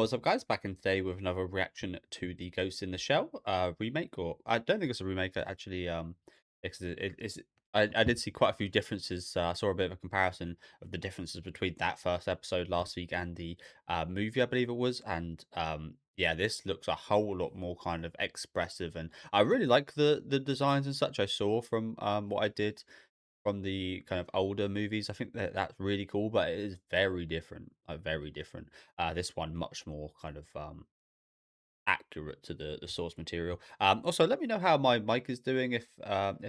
What's up, guys? Back in today with another reaction to the Ghost in the Shell remake, or I don't think it's a remake actually. It's I did see quite a few differences. I saw a bit of a comparison of the differences between that first episode last week and the movie, I believe it was, and yeah, this looks a whole lot more kind of expressive, and I really like the designs and such I saw from what I did from the kind of older movies. I think that that's really cool, but it is very different, like very different. This one much more kind of accurate to the source material. Also, let me know how my mic is doing. If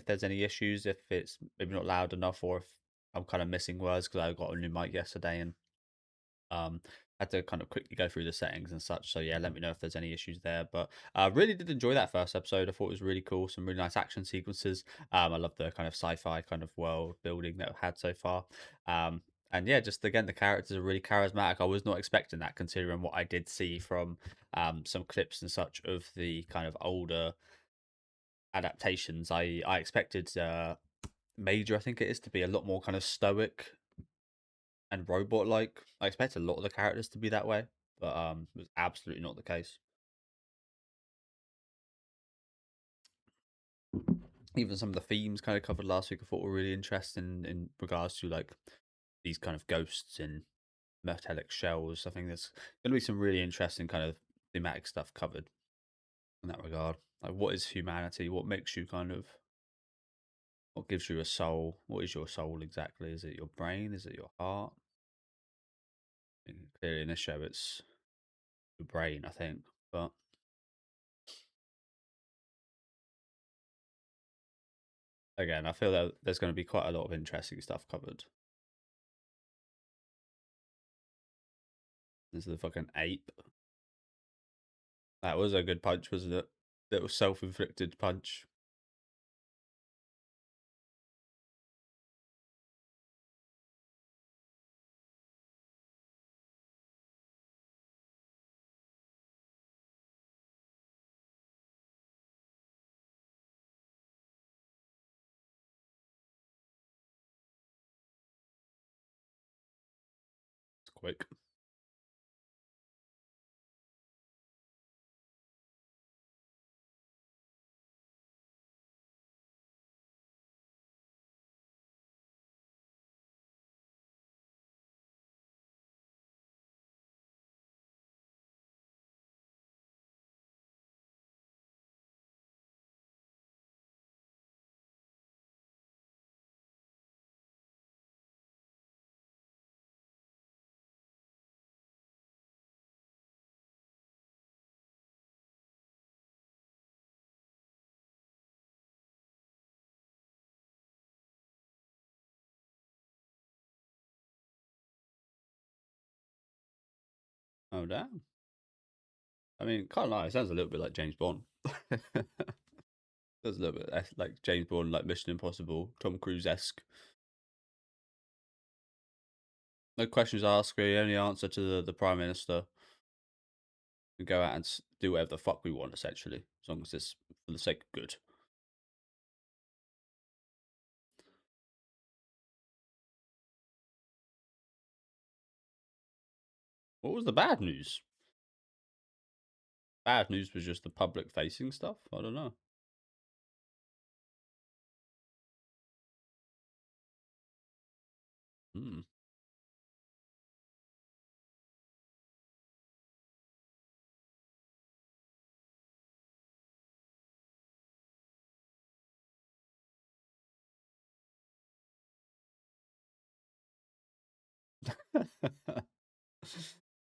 there's any issues, if it's maybe not loud enough, or if I'm kind of missing words because I got a new mic yesterday and um, had to kind of quickly go through the settings and such. So yeah, let me know if there's any issues there. But I really did enjoy that first episode. I thought it was really cool. Some really nice action sequences. I love the kind of sci-fi kind of world building that I've had so far. Um, and yeah, just again, the characters are really charismatic. I was not expecting that, considering what I did see from some clips and such of the kind of older adaptations. I expected Major, I think it is, to be a lot more kind of stoic and robot like. I expect a lot of the characters to be that way, but it was absolutely not the case. Even some of the themes kind of covered last week I thought were really interesting in regards to like these kind of ghosts in metallic shells. I think there's gonna be some really interesting kind of thematic stuff covered in that regard. Like what is humanity? What makes you kind of what gives you a soul? What is your soul exactly? Is it your brain? Is it your heart? And clearly in this show it's the brain, I think. But again, I feel that there's going to be quite a lot of interesting stuff covered. This is the fucking ape. That was a good punch, wasn't it? That was self-inflicted punch. It's quick. Oh damn. I mean, can't lie, it sounds a little bit like James Bond. Does a little bit like James Bond, like Mission Impossible, Tom Cruise esque. No questions asked, we only answer to the Prime Minister and go out and do whatever the fuck we want, essentially, as long as it's for the sake of good. What was the bad news? Bad news was just the public facing stuff. I don't know. Hmm.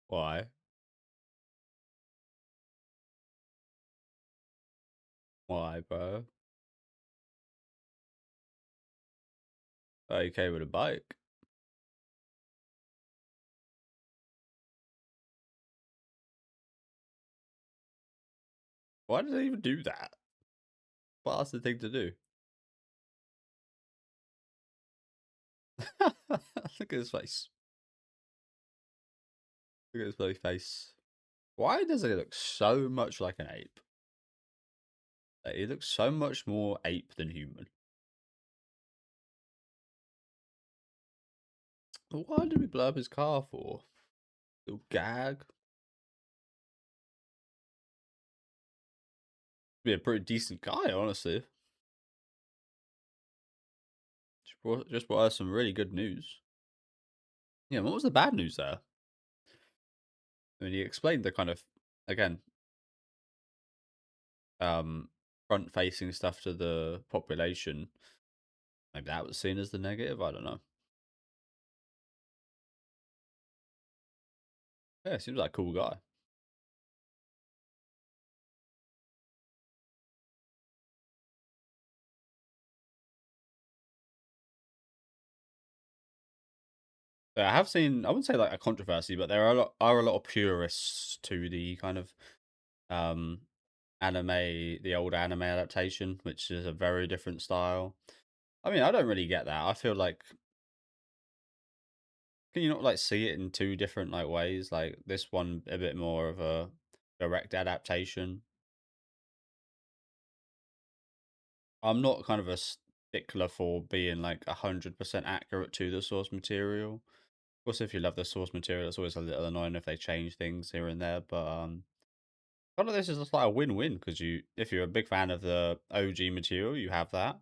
Why? Why, bro? Okay, with a bike. Why did they even do that? What else the thing to do? Look at his face. Look at his bloody face. Why does it look so much like an ape? Like, it looks so much more ape than human. Why did we blow up his car for? Little gag? Be a pretty decent guy, honestly. Just brought us some really good news. Yeah, what was the bad news there? I mean, he explained the kind of, again, um, front-facing stuff to the population. Maybe that was seen as the negative. I don't know. Yeah, seems like a cool guy. Yeah, I have seen. I wouldn't say like a controversy, but there are a lot of purists to the kind of um anime, the old anime adaptation, which is a very different style. I mean, I don't really get that. I feel like can you not like see it in two different like ways? Like this one a bit more of a direct adaptation. I'm not kind of a stickler for being like 100% accurate to the source material. Of course, if you love the source material, it's always a little annoying if they change things here and there. But kind of this is just like a win-win because if you're a big fan of the OG material, you have that.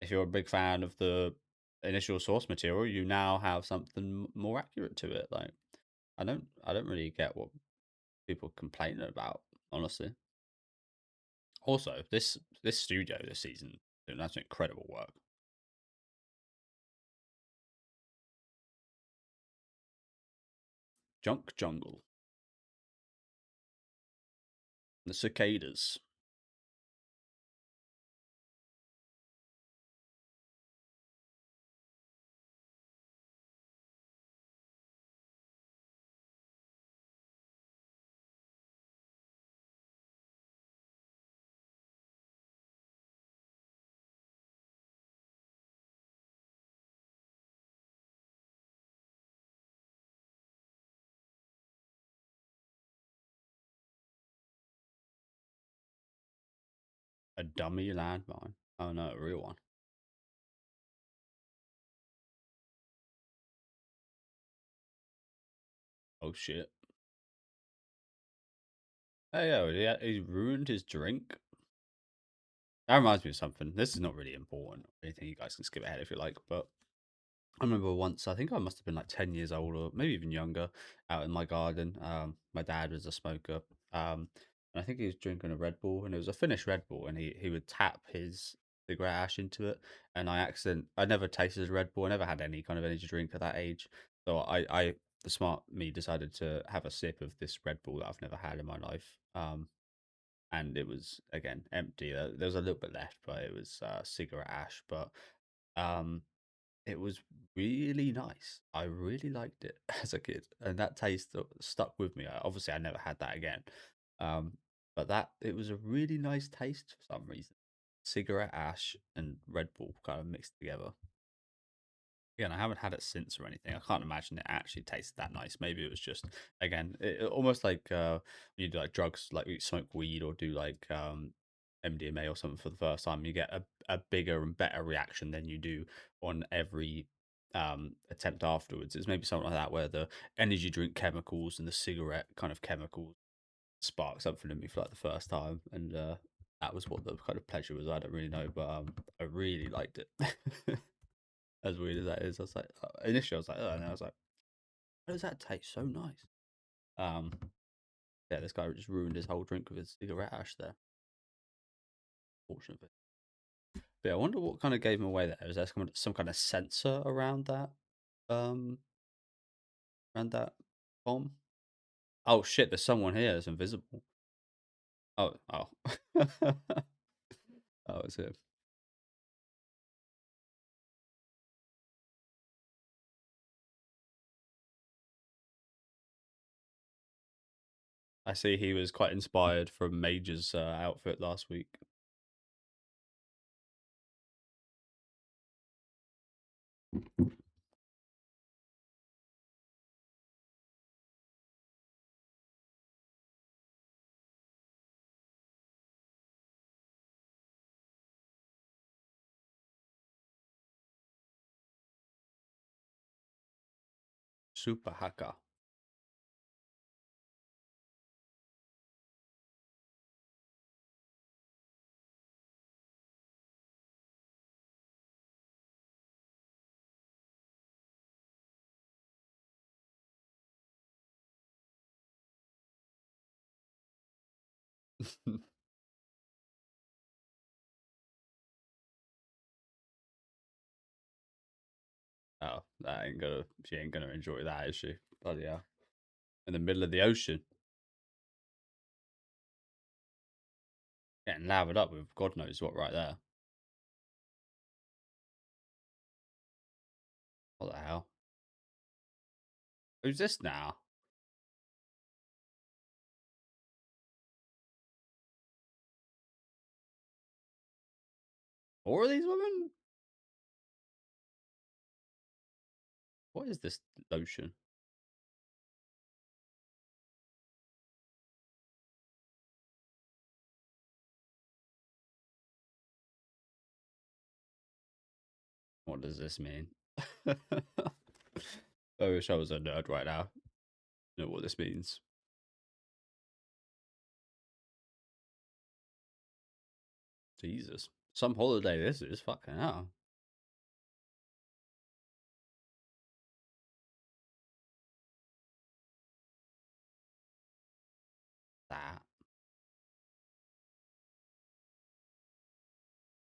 If you're a big fan of the initial source material, you now have something more accurate to it. Like I don't really get what people complaining about, honestly. Also, this studio this season, doing that's incredible work. Junk Jungle, the cicadas, a dummy landmine. Oh no, a real one. Oh shit. Oh yeah, he ruined his drink. That reminds me of something. This is not really important. Anything you guys can skip ahead if you like, but I remember once, I think I must have been like 10 years old or maybe even younger, out in my garden. My dad was a smoker. And I think he was drinking a Red Bull and it was a finished Red Bull and he would tap his cigarette ash into it. And I never tasted Red Bull. I never had any kind of energy drink at that age. So the smart me decided to have a sip of this Red Bull that I've never had in my life. And it was again empty. There was a little bit left, but it was cigarette ash. But um, it was really nice. I really liked it as a kid, and that taste stuck with me. Obviously, I never had that again. Um, but that it was a really nice taste for some reason. Cigarette ash and Red Bull kind of mixed together. Again, I haven't had it since or anything. I can't imagine it actually tasted that nice. Maybe it was just again, almost like when you do like drugs, like you smoke weed or do like MDMA or something for the first time, you get a bigger and better reaction than you do on every attempt afterwards. It's maybe something like that where the energy drink chemicals and the cigarette kind of chemicals spark something in me for like the first time, and that was what the kind of pleasure was. I don't really know, but I really liked it. As weird as that is, I was like, initially I was like, oh, and I was like, why does that taste so nice? Um, yeah, this guy just ruined his whole drink with his cigarette ash there, fortunately. But yeah, I wonder what kind of gave him away there. Is there some kind of sensor um, around that bomb? Oh shit, there's someone here that's invisible. Oh. Oh, it's him. I see he was quite inspired from Major's outfit last week. Super hacker. Oh, that ain't gonna. She ain't gonna enjoy that, is she? Bloody hell! In the middle of the ocean, getting lathered up with God knows what right there. What the hell? Who's this now? More of these women? What is this lotion? What does this mean? I wish I was a nerd right now. Know what this means. Jesus. Some holiday this is. Fucking hell. That.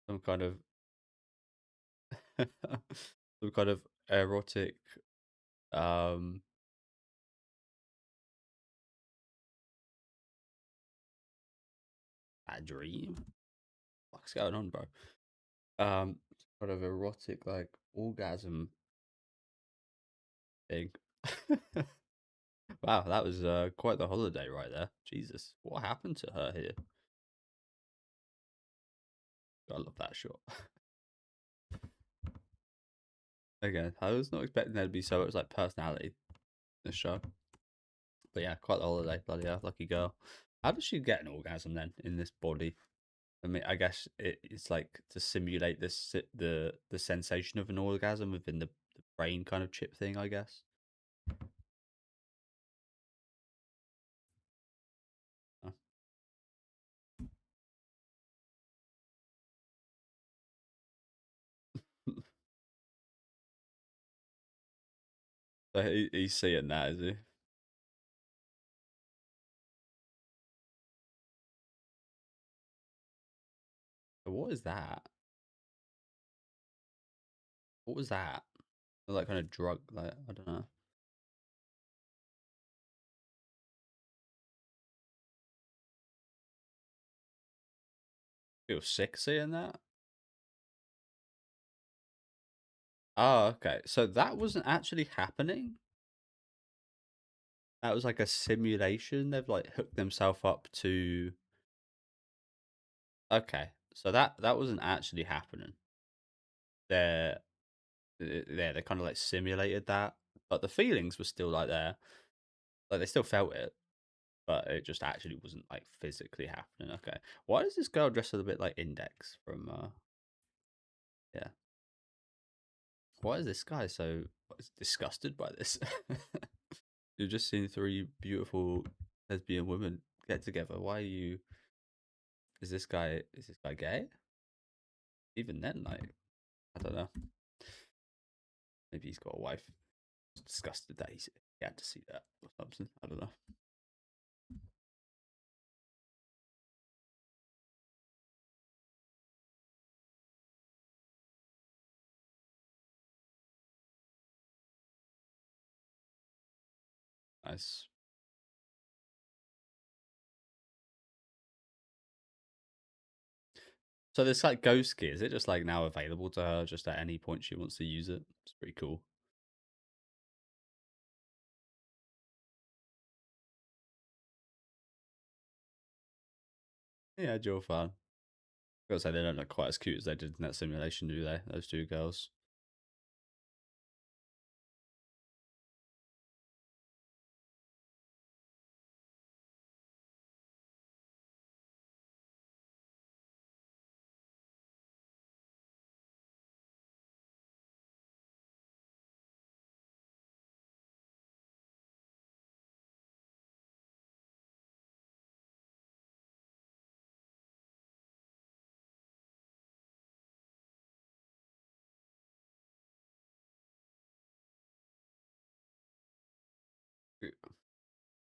Some kind of some kind of erotic um a dream. What's going on, bro? Kind of erotic like orgasm thing. Wow, that was quite the holiday right there. Jesus. What happened to her here? I love that shot. Again, I was not expecting there to be so much like personality in this show. But yeah, quite the holiday. Bloody hell, lucky girl. How does she get an orgasm then in this body? I mean, I guess it's like to simulate the sensation of an orgasm within the brain kind of chip thing. I guess. Oh. So he's seeing that, is he? So what is that? What was that? Like kind of drug? Like I don't know. Feel sick seeing that. Oh, okay. So that wasn't actually happening. That was like a simulation. They've like hooked themselves up to. Okay, so that wasn't actually happening. They're they kind of like simulated that, but the feelings were still like there. Like they still felt it, but it just actually wasn't like physically happening. Okay, why is this girl dressed a little bit like Index from? Yeah, why is this guy so disgusted by this? You've just seen three beautiful lesbian women get together. Why are you? Is this guy gay? Even then, like I don't know. Maybe he's got a wife. Disgusted that he had to see that or something. I don't know. Nice. So this like ghost key, is it just like now available to her just at any point she wants to use it? It's pretty cool. Yeah, Joe fan. Gotta say they don't look quite as cute as they did in that simulation, do they? Those two girls.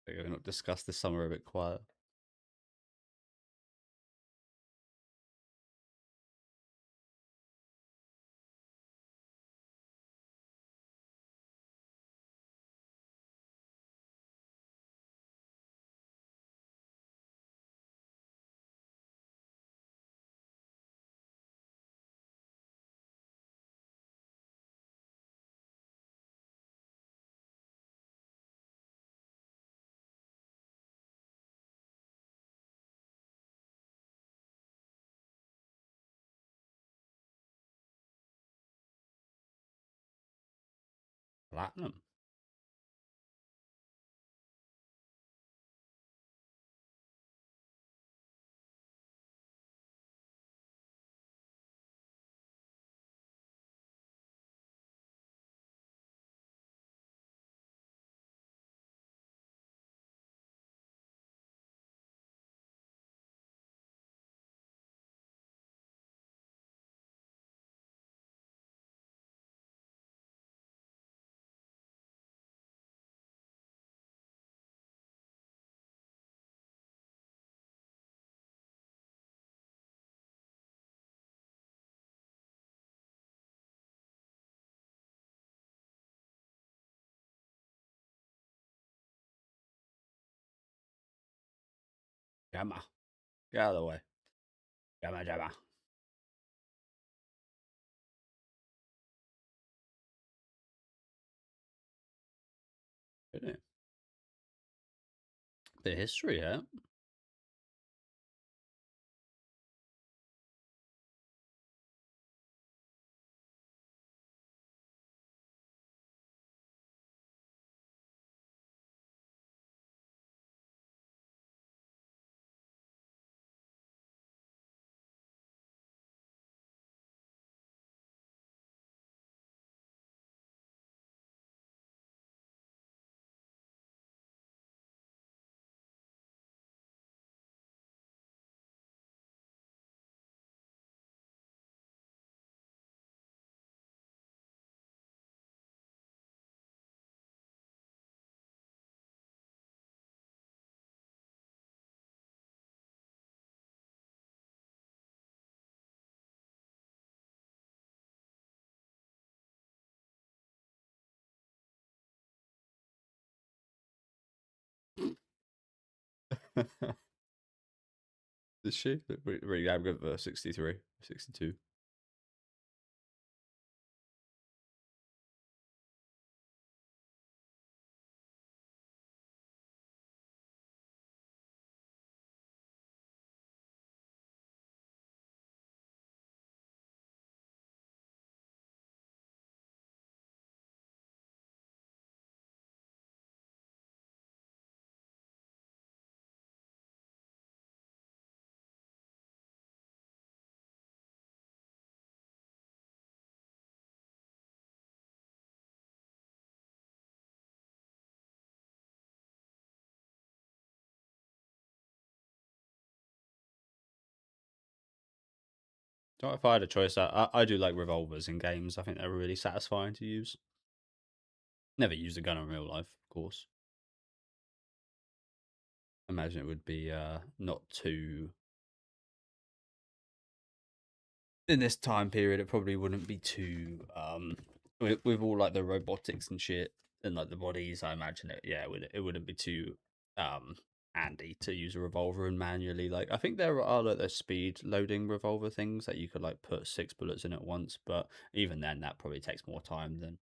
They're going to discuss this summer a bit quiet. Platinum. Gamma. Get out of the way. Gamma, gamma. Bit of history, yeah. Is she? Really, I'm good for 63, 62. So if I had a choice, I do like revolvers in games. I think they're really satisfying to use. Never used a gun in real life, of course. Imagine it would be not too in this time period. It probably wouldn't be too with all like the robotics and shit and like the bodies. I imagine it. Yeah, it wouldn't be too um handy to use a revolver and manually. Like I think there are like the speed loading revolver things that you could like put 6 bullets in at once, but even then that probably takes more time than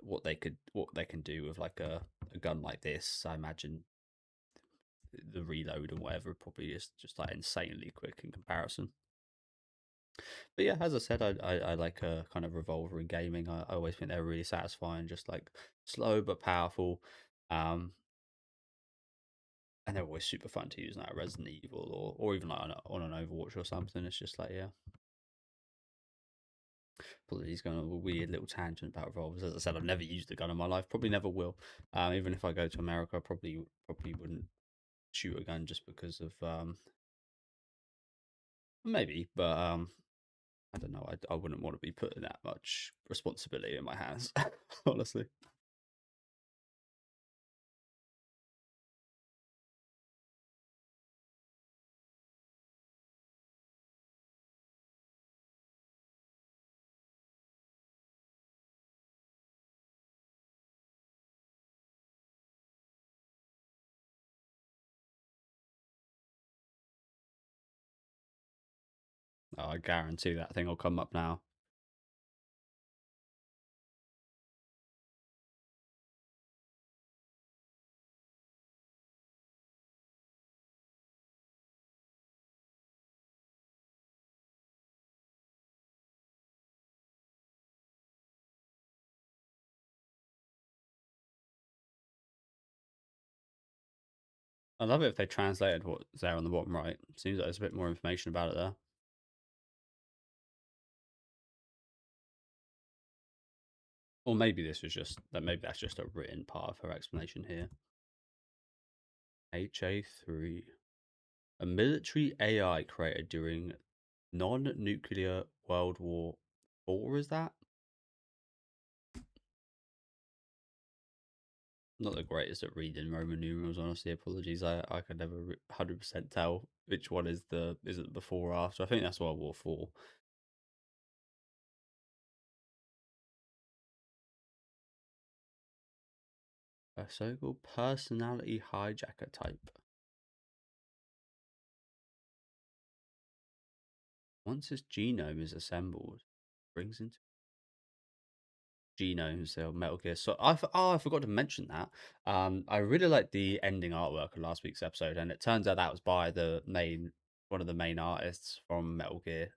what they can do with like a gun like this. I imagine the reload and whatever probably is just like insanely quick in comparison. But yeah, as I said, I like a kind of revolver in gaming. I always think they're really satisfying, just like slow but powerful. Um, and they're always super fun to use, like Resident Evil or even like on an Overwatch or something. It's just like, yeah. Apologies, going on a weird little tangent about revolvers. As I said, I've never used a gun in my life. Probably never will. Even if I go to America, I probably wouldn't shoot a gun just because of maybe, but I don't know. I wouldn't want to be putting that much responsibility in my hands, honestly. Oh, I guarantee that thing will come up now. I love it if they translated what's there on the bottom right. Seems like there's a bit more information about it there. Or maybe this was just that. Maybe that's just a written part of her explanation here. HA3, a military AI created during non-nuclear World War IV. Is that not the greatest at reading Roman numerals? Honestly, apologies. I could never 100% tell which one is it before or after. I think that's World War IV. A so-called personality hijacker type. Once its genome is assembled, brings into genomes of Metal Gear. So I forgot to mention that. I really liked the ending artwork of last week's episode, and it turns out that was by one of the main artists from Metal Gear,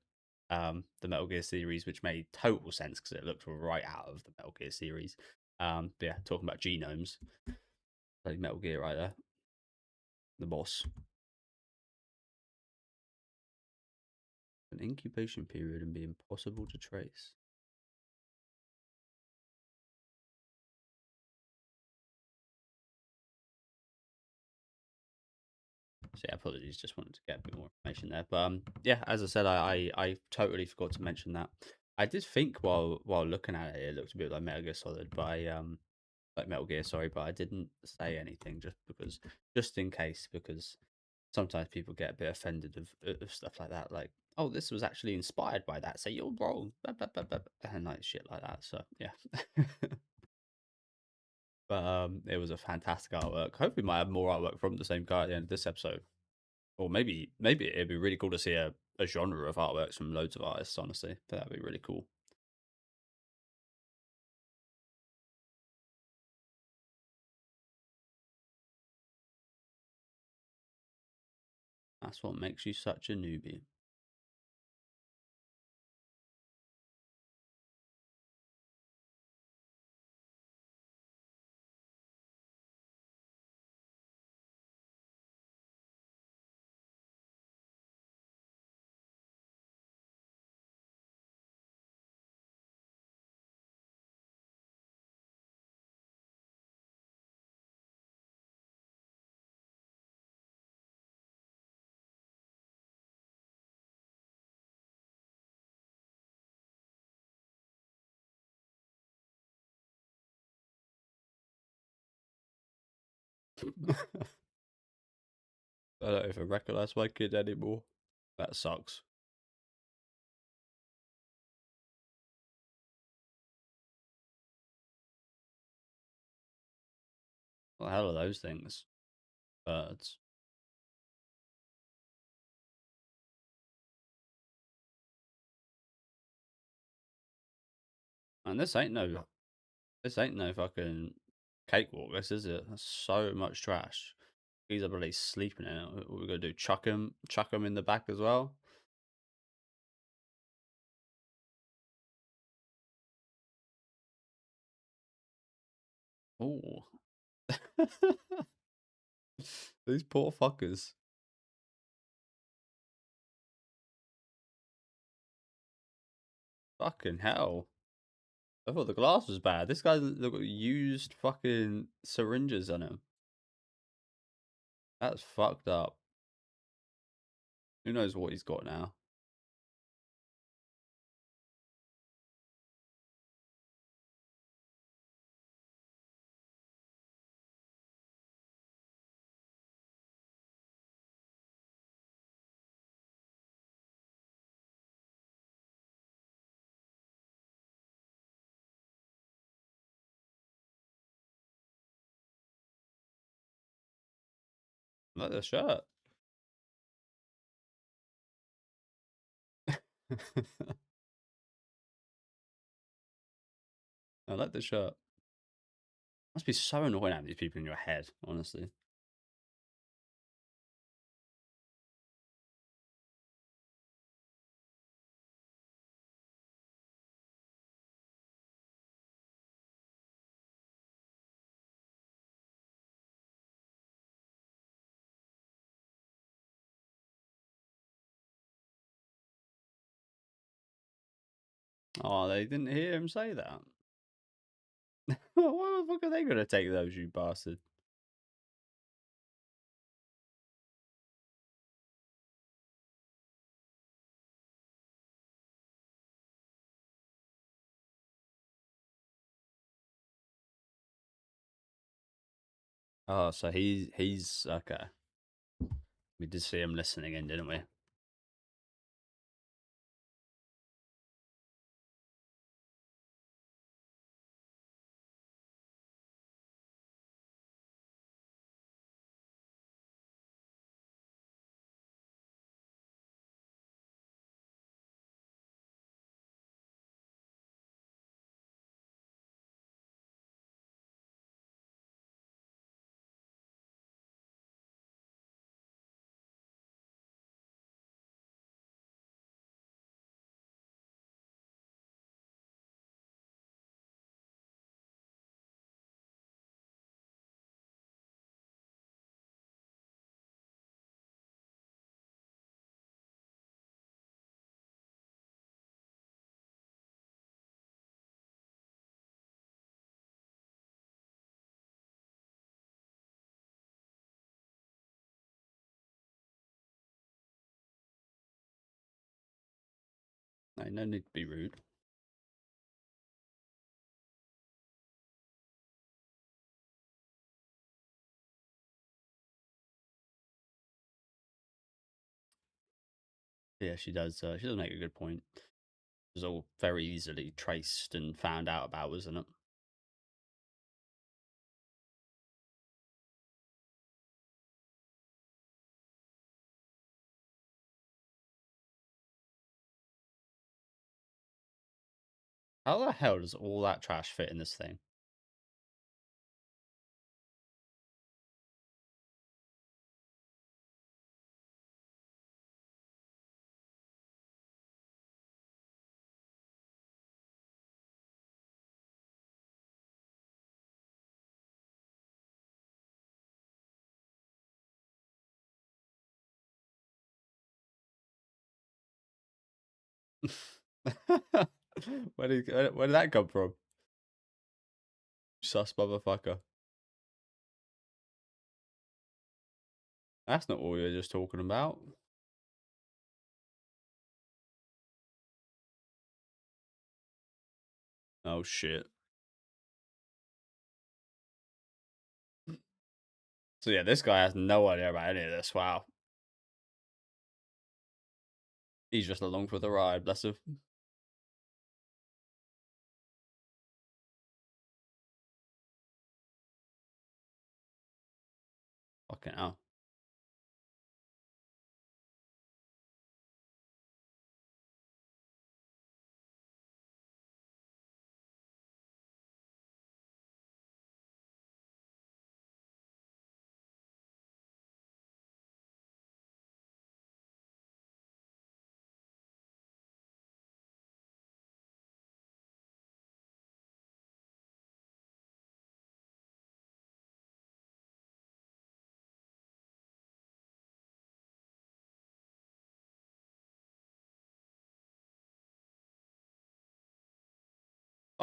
the Metal Gear series, which made total sense because it looked right out of the Metal Gear series. But yeah, talking about genomes, like Metal Gear right there, the boss. An incubation period and be impossible to trace. So yeah, apologies, just wanted to get a bit more information there. But yeah, as I said, I totally forgot to mention that. I did think while looking at it, it looked a bit like Metal Gear Solid, but I like Metal Gear, sorry, but I didn't say anything just in case, because sometimes people get a bit offended of stuff like that, like, oh, this was actually inspired by that, so you're wrong, blah, blah, blah, blah, and like shit like that. So yeah. But it was a fantastic artwork. Hopefully, we might have more artwork from the same guy at the end of this episode. Or maybe it'd be really cool to see a genre of artworks from loads of artists, honestly. That'd be really cool. That's what makes you such a newbie. I don't even recognize my kid anymore. That sucks. What the hell are those things? Birds. And this ain't no fucking cakewalk. This is it. That's so much trash. He's probably sleeping in it. What we gonna do? Chuck him in the back as well. Oh, these poor fuckers. Fucking hell. I thought the glass was bad. This guy's got used fucking syringes on him. That's fucked up. Who knows what he's got now? I like the shirt. I like the shirt. Must be so annoying having these people in your head, honestly. Oh, they didn't hear him say that. Why the fuck are they gonna take those, you bastard? Oh, so he's okay. We did see him listening in, didn't we? No need to be rude. Yeah, she does. She does make a good point. It was all very easily traced and found out about, wasn't it? How the hell does all that trash fit in this thing? Where did that come from? Sus motherfucker. That's not what we were just talking about. Oh shit. So yeah, this guy has no idea about any of this. Wow. He's just along for the ride, bless him. Fucking hell.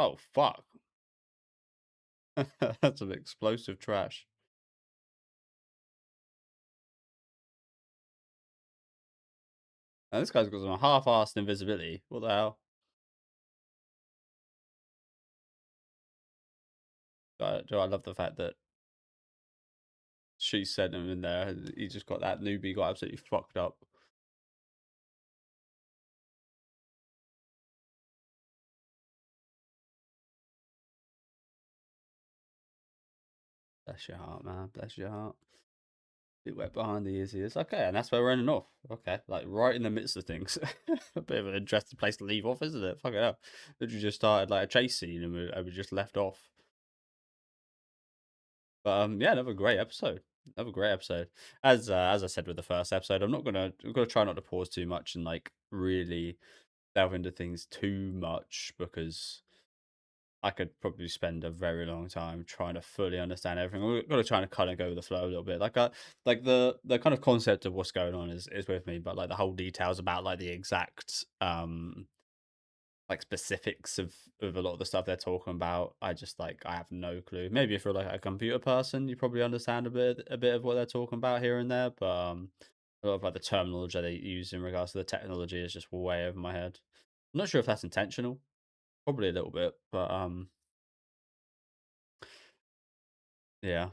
Oh fuck. That's some explosive trash. And this guy's got some half-assed invisibility. What the hell? Do I love the fact that she sent him in there. He just got that newbie got absolutely fucked up. Bless your heart, man. Bless your heart. Bit wet behind the ears. He is okay, and that's where we're ending off. Okay, like right in the midst of things. A bit of an interesting place to leave off, isn't it? Fucking hell. Literally just started like a chase scene, and we just left off. But yeah, another great episode. Another great episode. As I said with the first episode, I'm gonna try not to pause too much and like really delve into things too much because I could probably spend a very long time trying to fully understand everything. We've got to try and kind of go with the flow a little bit. Like the kind of concept of what's going on is with me, but like the whole details about like the exact like specifics of a lot of the stuff they're talking about. I just like I have no clue. Maybe if you're like a computer person, you probably understand a bit of what they're talking about here and there. But a lot of like the terminology they use in regards to the technology is just way over my head. I'm not sure if that's intentional. Probably a little bit, but yeah.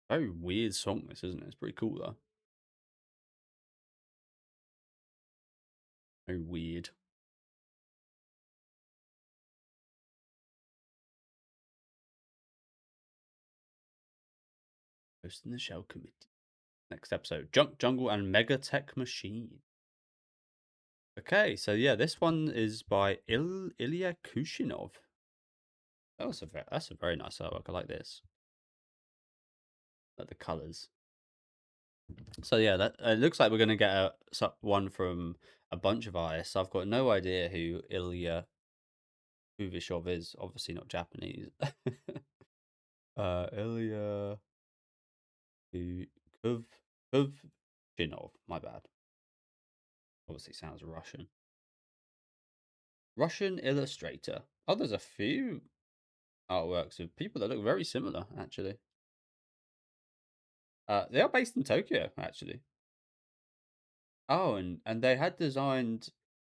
Very weird song, this isn't it? It's pretty cool though. Very weird. Ghost in the Shell Committee. Next episode: Junk Jungle and Mega Tech Machine. Okay, so yeah, this one is by Ilya Kushinov. That's a very nice artwork. I like this. Like the colors. So yeah, that it looks like we're gonna get one from a bunch of artists. I've got no idea who Ilya Uvishov is. Obviously not Japanese. Ilya Kuv Kuvchinov. My bad. Obviously sounds Russian. Russian illustrator. Oh, there's a few artworks of people that look very similar, actually. They are based in Tokyo, actually. Oh, and they had designed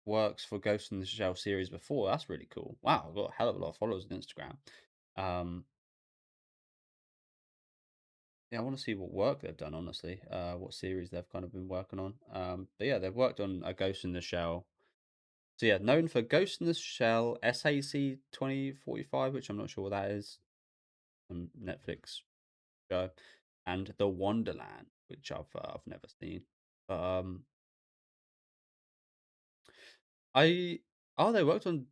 works for Ghost in the Shell series before. That's really cool. Wow, I've got a hell of a lot of followers on Instagram. Um, yeah, I want to see what work they've done, honestly. What series they've kind of been working on. But yeah, they've worked on a Ghost in the Shell. So yeah, known for Ghost in the Shell SAC 2045, which I'm not sure what that is. Netflix show, and The Wonderland, which I've never seen. But I oh they worked on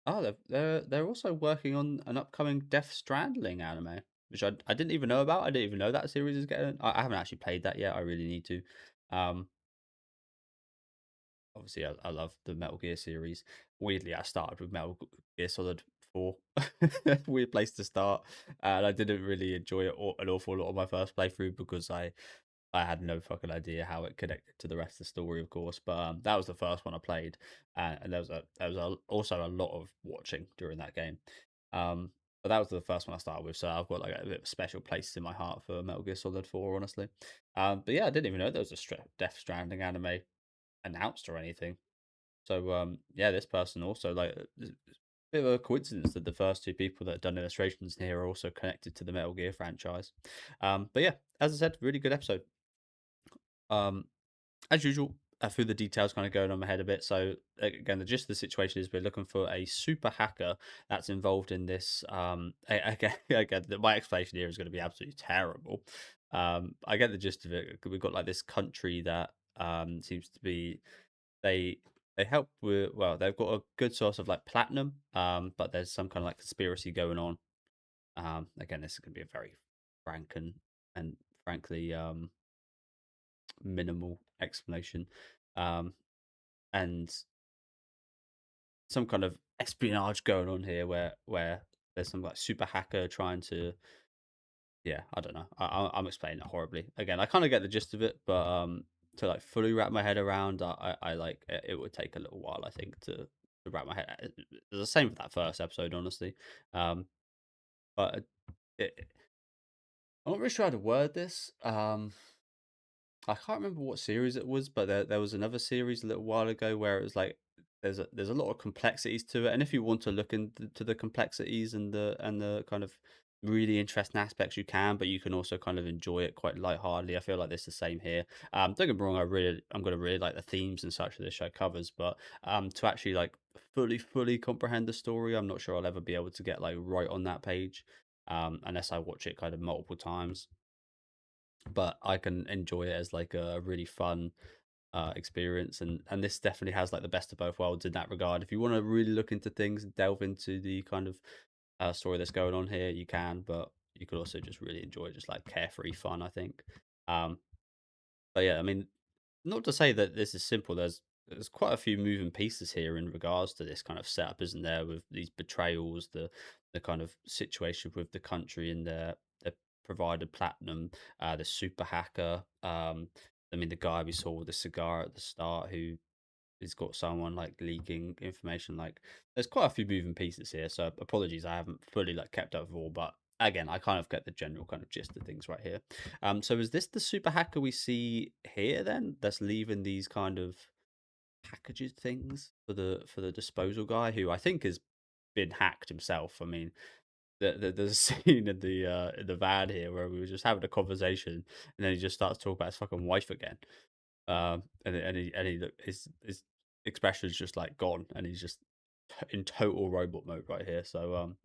oh they're also working on an upcoming Death Stranding anime, which I didn't even know about. I didn't even know that series is getting. I haven't actually played that yet. I really need to. Um, Obviously I love the Metal Gear series. Weirdly, I started with Metal Gear Solid 4. Weird place to start, and I didn't really enjoy it an awful lot on my first playthrough because I had no fucking idea how it connected to the rest of the story, of course. But that was the first one I played, and also a lot of watching during that game. But that was the first one I started with, so I've got like a bit of a special place in my heart for Metal Gear Solid 4, honestly. But yeah, I didn't even know there was a Death Stranding anime announced or anything. So yeah, this person also like it's a bit of a coincidence that the first two people that have done illustrations here are also connected to the Metal Gear franchise. But yeah, as I said, really good episode. Um, as usual, I feel the details kind of going on my head a bit. So again, the gist of the situation is we're looking for a super hacker that's involved in this. Again, my explanation here is going to be absolutely terrible. I get the gist of it. We've got like this country that seems to be they they help with they've got a good source of like platinum, but there's some kind of like conspiracy going on. Again, this is going to be a very frank and frankly minimal explanation. Um, and some kind of espionage going on here where there's some like super hacker trying to yeah, I don't know. I'm explaining it horribly. Again, I kind of get the gist of it, but to like fully wrap my head around, I like it would take a little while, I think, to wrap my head. It's the same for that first episode, honestly. But it, I'm not really sure how to word this. I can't remember what series it was, but there was another series a little while ago where it was like there's a lot of complexities to it, and if you want to look into the complexities and the kind of really interesting aspects, you can, but you can also kind of enjoy it quite lightheartedly. I feel like this is the same here. Don't get me wrong, I'm gonna really like the themes and such that this show covers, but to actually like fully comprehend the story, I'm not sure I'll ever be able to get like right on that page, unless I watch it kind of multiple times, but I can enjoy it as like a really fun experience, and this definitely has like the best of both worlds in that regard. If you want to really look into things and delve into the kind of story that's going on here, you can, but you could also just really enjoy just like carefree fun, I think. Um, but yeah, I mean, not to say that this is simple. there's quite a few moving pieces here in regards to this kind of setup, isn't there? With these betrayals, the kind of situation with the country and their provided platinum, the super hacker. I mean, the guy we saw with the cigar at the start, who has got someone like leaking information. Like, there's quite a few moving pieces here. So apologies, I haven't fully like kept up with all, but again, I kind of get the general kind of gist of things right here. So is this the super hacker we see here then? That's leaving these kind of packages things for the disposal guy, who I think has been hacked himself. I mean, there's a scene in the van here where we were just having a conversation, and then he just starts talking about his fucking wife again. His expression is just like gone, and he's just in total robot mode right here. So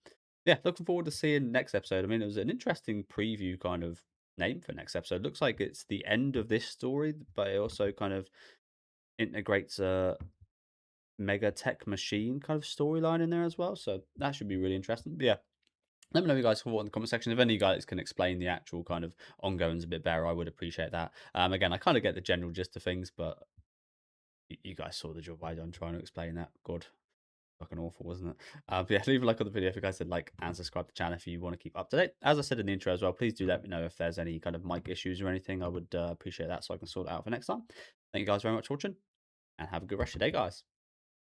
yeah, looking forward to seeing next episode. I mean, it was an interesting preview kind of name for next episode. Looks like it's the end of this story, but it also kind of integrates a mega tech machine kind of storyline in there as well. So that should be really interesting. But yeah, let me know, you guys, for what in the comment section. If any of you guys can explain the actual kind of ongoings a bit better, I would appreciate that. Again, I kind of get the general gist of things, but you guys saw the job I done trying to explain that. God, fucking awful, wasn't it? But yeah, leave a like on the video if you guys did like, and subscribe to the channel if you want to keep up to date. As I said in the intro as well, please do let me know if there's any kind of mic issues or anything. I would appreciate that, so I can sort it out for next time. Thank you guys very much for watching, and have a good rest of your day, guys.